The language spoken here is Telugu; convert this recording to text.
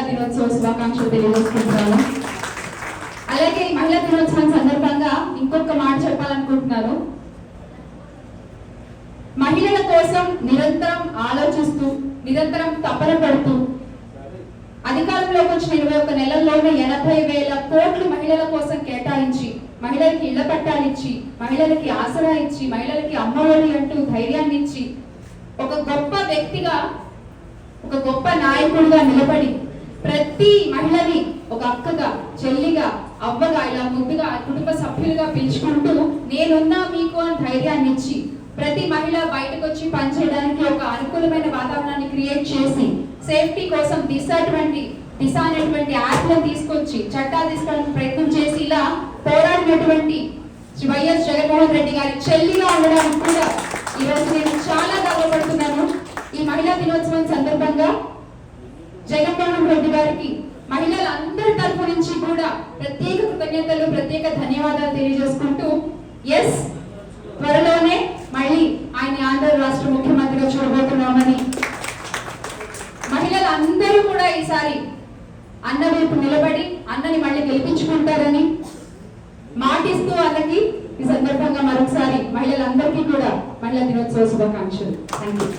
దినోత్సవ శుభాకాంక్షలు తెలియజేసుకుంటున్నాను. అలాగే మహిళా దినోత్సవం సందర్భంగా ఇంకొక మాట చెప్పాలనుకుంటున్నాను. మహిళల కోసం నిరంతరం ఆలోచిస్తూ నిరంతరం తపన పడుతూ అధికారంలోకి వచ్చిన 21 నెలల్లోనే 80,000 కోట్లు మహిళల కోసం కేటాయించి మహిళలకి ఇళ్ల పట్టాలు ఇచ్చి మహిళలకి ఆసరా ఇచ్చి మహిళలకి అమ్మఒడి అంటూ ధైర్యాన్ని ఇచ్చి ఒక గొప్ప వ్యక్తిగా ఒక గొప్ప నాయకుడిగా నిలబడి ప్రతి మహిళని ఒక అక్కగా చెల్లిగా అవ్వగా ఇలా ముద్దుగా కుటుంబ సభ్యులుగా పిలుచుకుంటూ నేనున్నా మీకు అని ధైర్యాన్ని ఇచ్చి ప్రతి మహిళ బయటకు వచ్చి పనిచేయడానికి ఒక అనుకూలమైన వాతావరణాన్ని క్రియేట్ చేసి సేఫ్టీ కోసం దిశ అనేటువంటి యాప్లను తీసుకొచ్చి చట్టాలు తీసుకోవడానికి ప్రయత్నం చేసి ఇలా పోరాడినటువంటి వైఎస్ జగన్మోహన్ రెడ్డి గారి చెల్లిగా ఉండడానికి కూడా ఈరోజు నేను చాలా గర్వపడుతున్నాను. ఈ మహిళా దినోత్సవం సందర్భంగా జగన్మోహన్ రెడ్డి గారికి మహిళలందరి తరఫు నుంచి కూడా ప్రత్యేక కృతజ్ఞతలు ప్రత్యేక ధన్యవాదాలు తెలియజేసుకుంటూ ఎస్ త్వరలోనే మళ్ళీ ఆయన ఆంధ్ర రాష్ట్ర ముఖ్యమంత్రిగా చూడబోతున్నామని మహిళలందరూ కూడా ఈసారి అన్న వైపు నిలబడి అన్నని మళ్ళీ గెలిపించుకుంటారని మాటిస్తూ అన్నకి ఈ సందర్భంగా మరొకసారి మహిళలందరికీ కూడా మహిళా దినోత్సవ శుభాకాంక్షలు. Thank you.